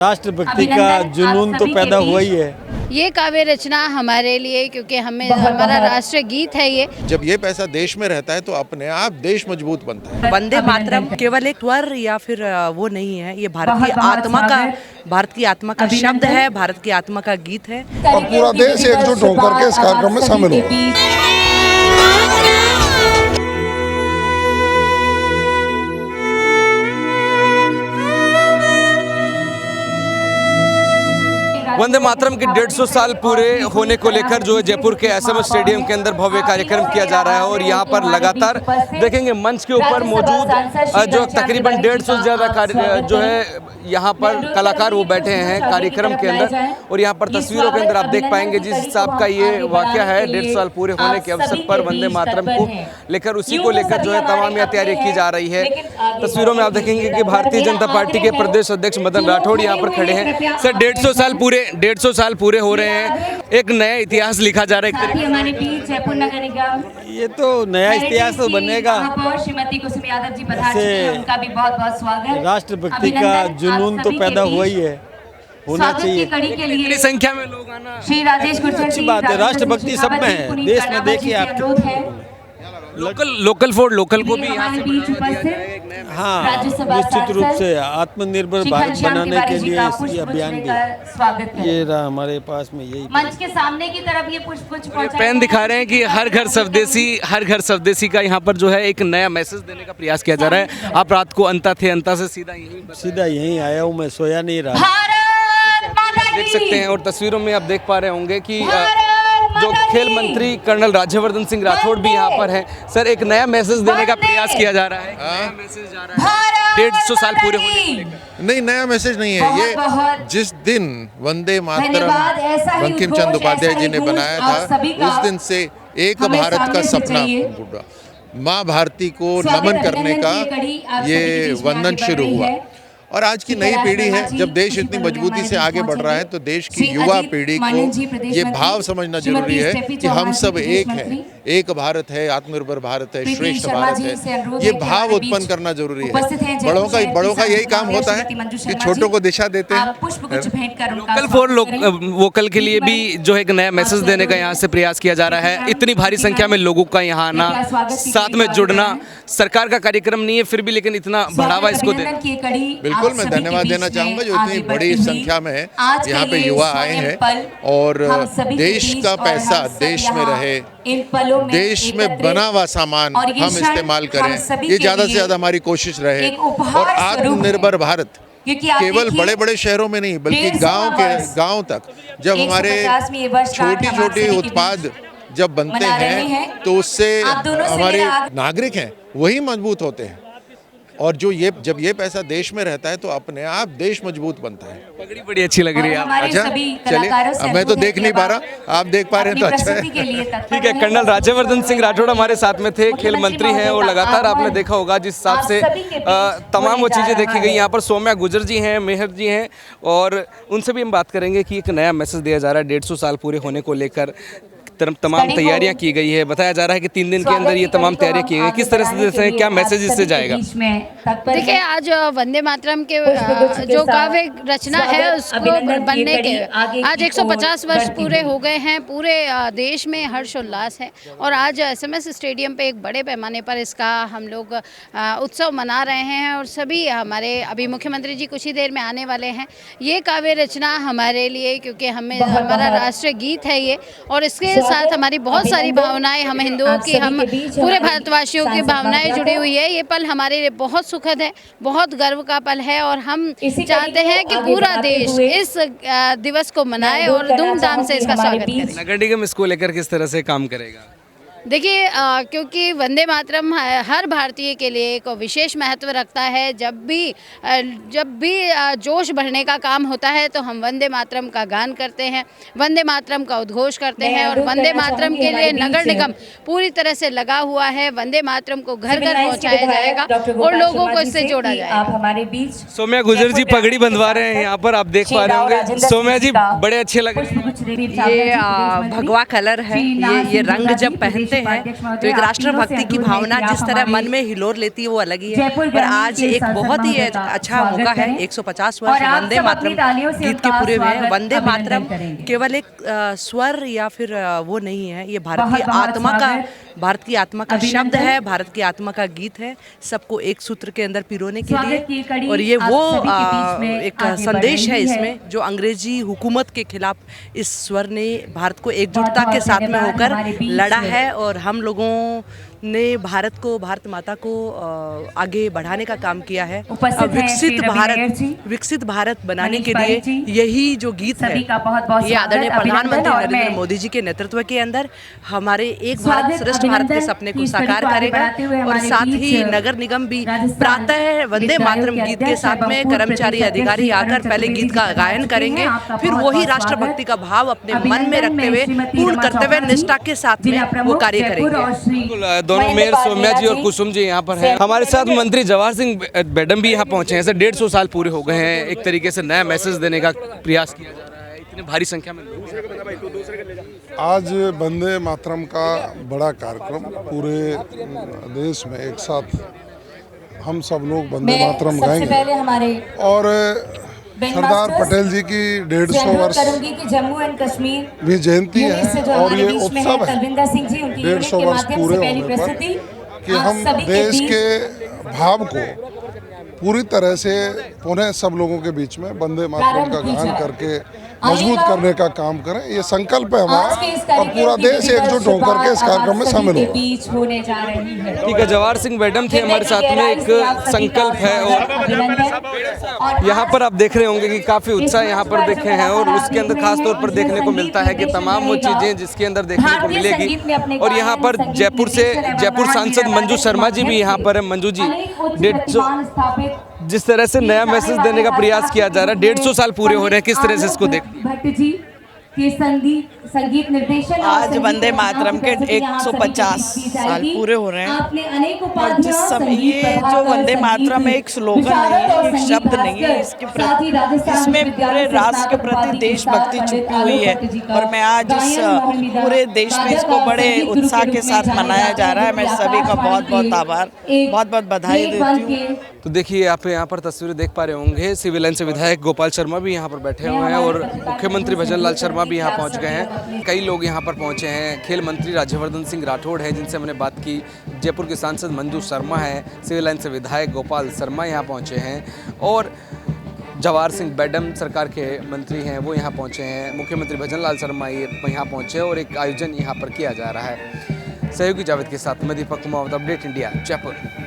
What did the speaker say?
राष्ट्रभक्ति का जुनून तो पैदा हुआ ही है। ये काव्य रचना हमारे लिए, क्योंकि हमें हमारा राष्ट्रीय गीत है ये। जब ये पैसा देश में रहता है तो अपने आप देश मजबूत बनता है। वंदे मातरम केवल एक स्वर या फिर वो नहीं है, ये भारत की आत्मा का शब्द है, भारत की आत्मा का गीत है। और पूरा देश एकजुट होकर के इस कार्यक्रम में शामिल हो। वंदे मातरम के 150 साल पूरे होने को लेकर जो है जयपुर के एसएमएस स्टेडियम के अंदर भव्य कार्यक्रम किया जा रहा है और यहाँ पर लगातार देखेंगे मंच के ऊपर मौजूद जो तकरीबन 150 से ज़्यादा जो है यहाँ पर कलाकार वो बैठे हैं कार्यक्रम के अंदर। और यहाँ पर तस्वीरों के अंदर आप देख पाएंगे जिस हिसाब का ये वाकया है 150 साल पूरे होने के अवसर पर वंदे मातरम को लेकर, उसी को लेकर जो है तमाम तैयारी की जा रही है। तस्वीरों में आप देखेंगे कि भारतीय जनता पार्टी के प्रदेश अध्यक्ष मदन राठौड़ यहाँ पर खड़े हैं। सर 150 साल पूरे हो रहे हैं, एक नया इतिहास लिखा जा रहा है। हमारे बीच जयपुर नगर निगम ये तो नया इतिहास तो बनेगा। श्रीमती कुसुम यादव जी पधारे, उनका भी बहुत स्वागत। राष्ट्रभक्ति का जुनून तो पैदा हुआ ही है, होना चाहिए। कड़ी के लिए संख्या में लोग आना श्री राजेश गुर्जर अच्छी बात है। राष्ट्रभक्ति सब में है, देश में देखिए आप लोकल फॉर लोकल को भी यहाँ से बीच उपस्थित हाँ, निश्चित रूप से आत्मनिर्भर भारत बनाने के लिए इस अभियान भी स्वागत है। ये रहा हमारे पास में यही मंच के सामने की तरफ ये पुष्प कुछ पेन दिखा रहे हैं कि हर घर स्वदेशी का यहाँ पर जो है एक नया मैसेज देने का प्रयास किया जा रहा है। आप रात को अंता से सीधा यहीं आया हूँ, मैं सोया नहीं रहा। देख सकते हैं और तस्वीरों में आप देख पा रहे होंगे कि जो खेल मंत्री कर्नल राज्यवर्धन सिंह राठौड़ भी यहाँ पर हैं। सर एक नया मैसेज देने का प्रयास किया जा रहा है, नया मैसेज जा रहा है 150 साल पूरे होने को लेकर। नहीं, नया मैसेज नहीं है ये। जिस दिन वंदे मातरम बंकिम चंद्र उपाध्याय जी ने बनाया था, उस दिन से एक भारत का सपना माँ भारती को नमन करने का ये वंदन शुरू हुआ। और आज की नई पीढ़ी है, जब देश इतनी मजबूती से आगे बढ़ रहा है तो देश की युवा पीढ़ी को ये भाव समझना जरूरी है कि हम सब एक हैं, एक भारत है, आत्मनिर्भर भारत है, श्रेष्ठ भारत है। ये भाव उत्पन्न करना जरूरी है। बड़ों का यही काम होता है कि छोटों को दिशा देते हैं। लोकल फॉर वोकल के लिए भी जो है एक नया मैसेज देने का यहाँ से प्रयास किया जा रहा है। इतनी भारी संख्या में लोगों का यहाँ आना, साथ में जुड़ना, सरकार का कार्यक्रम नहीं है फिर भी लेकिन इतना बढ़ावा इसको देना। बिल्कुल, मैं धन्यवाद देना चाहूंगा जो इतनी बड़ी संख्या में है यहाँ पे युवा आए हैं और देश का पैसा देश में रहे, देश में बना हुआ सामान हम इस्तेमाल करें, ये ज्यादा से ज्यादा हमारी कोशिश रहे। और आत्मनिर्भर भारत केवल बड़े बड़े शहरों में नहीं बल्कि गांव तक जब हमारे छोटी उत्पाद जब बनते हैं तो उससे हमारे नागरिक हैं वही मजबूत होते हैं। और जब ये पैसा देश में रहता है तो अपने आप देश मजबूत बनता है। पगड़ी बड़ी अच्छी लग रही है। अच्छा चलिए, मैं तो देख नहीं पा रहा, आप देख पा रहे हैं तो अच्छा है। ठीक है, कर्नल राज्यवर्धन सिंह राठौड़ हमारे साथ में थे, खेल मंत्री हैं और लगातार आपने देखा होगा जिस हिसाब से तमाम वो चीज़ें देखी गई। यहाँ पर सौम्या गुर्जर जी हैं, मेहर जी हैं और उनसे भी हम बात करेंगे कि एक नया मैसेज दिया जा रहा है 150 साल पूरे होने को लेकर। तमाम तैयारियां की गई है, बताया जा रहा है कि 3 दिन के अंदर ये तमाम तैयारियां की गई। किस तरह से क्या मैसेज इससे जाएगा? देखिए आज वंदे मातरम के जो काव्य रचना है उसको बनने के आज 150 वर्ष पूरे हो गए हैं। पूरे देश में हर्षोल्लास है और आज एसएमएस स्टेडियम पे एक बड़े पैमाने पर इसका हम लोग उत्सव मना रहे हैं और सभी हमारे अभी मुख्यमंत्री जी कुछ ही देर में आने वाले हैं। ये काव्य रचना हमारे लिए, क्योंकि हमें हमारा राष्ट्रीय गीत है ये, और इसके साथ हमारी बहुत सारी भावनाएं, हम हिंदुओं की, हम पूरे भारतवासियों की भावनाएं जुड़ी हुई है। ये पल हमारे लिए बहुत सुखद है, बहुत गर्व का पल है और हम चाहते हैं कि पूरा देश इस दिवस को मनाए और धूमधाम से इसका स्वागत करे। नगर निगम इसको लेकर किस तरह से काम करेगा? देखिए क्योंकि वंदे मातरम हर भारतीय के लिए एक विशेष महत्व रखता है। जब भी जोश भरने का काम होता है तो हम वंदे मातरम का गान करते हैं, वंदे मातरम का उद्घोष करते हैं और वंदे मातरम के लिए नगर निगम पूरी तरह से लगा हुआ है। वंदे मातरम को घर घर पहुंचाया जाएगा और लोगों को इससे जोड़ा जाएगा। आप हमारे बीच सौम्या गुर्जर जी पगड़ी बंधवा रहे हैं यहाँ पर, आप देख पा रहे होंगे। सौम्या जी बड़े अच्छे लग रहे हैं। ये भगवा कलर है, ये रंग जब पहनते सुनते हैं तो एक राष्ट्रभक्ति की भावना जिस तरह मन में हिलोर लेती है वो अलग ही है। पर आज एक बहुत ही अच्छा मौका है, 150 वर्ष वंदे मातरम गीत के पूरे हुए हैं। वंदे मातरम केवल एक स्वर या फिर वो नहीं है, ये भारत की आत्मा का शब्द है, भारत की आत्मा का गीत है, सबको एक सूत्र के अंदर पिरोने के लिए। और ये वो एक संदेश है इसमें जो अंग्रेजी हुकूमत के खिलाफ इस स्वर ने भारत को एकजुटता के साथ में होकर लड़ा है और हम लोगों ने भारत माता को आगे बढ़ाने का काम किया है। विकसित भारत बनाने के लिए यही जो गीत है, ये आदरणीय प्रधानमंत्री नरेंद्र मोदी जी के नेतृत्व के अंदर हमारे एक भारत श्रेष्ठ भारत के सपने को साकार करेगा। और साथ ही नगर निगम भी प्रातः वंदे मातरम गीत के साथ में कर्मचारी अधिकारी आकर पहले गीत का गायन करेंगे, फिर वही राष्ट्रभक्ति का भाव अपने मन में रखते हुए पूर्ण कर्तव्य निष्ठा के साथ में वो कार्य करेंगे। दोनों मेयर सौम्या जी और कुसुम जी यहाँ पर हैं। हमारे साथ मंत्री जवाहर सिंह बेडम भी यहाँ पहुँचे हैं। 150 साल पूरे हो गए हैं, एक तरीके से नया मैसेज देने का प्रयास किया जा रहा है, इतने भारी संख्या में लोग। आज वंदे मातरम का बड़ा कार्यक्रम पूरे देश में एक साथ हम सब लोग वंदे मातरम गाएंगे और सरदार पटेल जी की 150 वर्ष भी जयंती है और ये उत्सव है 150 वर्ष पूरे होने पर कि हम देश के भाव को पूरी तरह से पुनः सब लोगों के बीच में वंदे मातरम का गान करके मजबूत करने का काम करें, ये संकल्प है हमारा और पूरा देश एकजुट होकर के इस कार्यक्रम में शामिल होगा। ठीक है, जवाहर सिंह बेडम थे हमारे साथ में, एक संकल्प है और यहाँ पर आप देख रहे होंगे कि काफी उत्साह यहाँ पर देखे हैं और उसके अंदर खास तौर पर देखने को मिलता है कि तमाम वो चीजें जिसके अंदर देखने को मिलेगी। और यहाँ पर जयपुर सांसद मंजू शर्मा जी भी यहाँ पर है। मंजू जी, जिस तरह से नया मैसेज देने का प्रयास किया जा रहा है, 150 साल पूरे हो रहे हैं, किस तरह से इसको देख संगीत निर्देशन आज वंदे मातरम के 150 साल पूरे हो रहे हैं और जिस समय ये जो वंदे मातरम एक स्लोगन नहीं है, एक शब्द नहीं है, इसमें पूरे राष्ट्र के प्रति देशभक्ति छुपी हुई है और मैं आज इस पूरे देश में इसको बड़े उत्साह के साथ मनाया जा रहा है। मैं सभी का बहुत बहुत आभार, बहुत बहुत बधाई देती हूँ। तो देखिए आप यहाँ पर तस्वीरें देख पा रहे होंगे, सिविल लाइन से विधायक गोपाल शर्मा भी यहाँ पर बैठे हुए हैं और मुख्यमंत्री भजन लाल शर्मा भी यहाँ पहुँच गए हैं। कई लोग यहाँ पर पहुँचे हैं। खेल मंत्री राज्यवर्धन सिंह राठौड़ है जिनसे हमने बात की, जयपुर के सांसद मंजू शर्मा है, सिविल लाइन से विधायक गोपाल शर्मा यहाँ पहुँचे हैं और जवाहर सिंह बेडम सरकार के मंत्री हैं वो यहाँ पहुँचे हैं। मुख्यमंत्री भजन लाल शर्मा यहाँ पहुँचे और एक आयोजन यहाँ पर किया जा रहा है। सहयोगी जावेद के साथ मैं दीपक कुमावत, अपडेट इंडिया, जयपुर।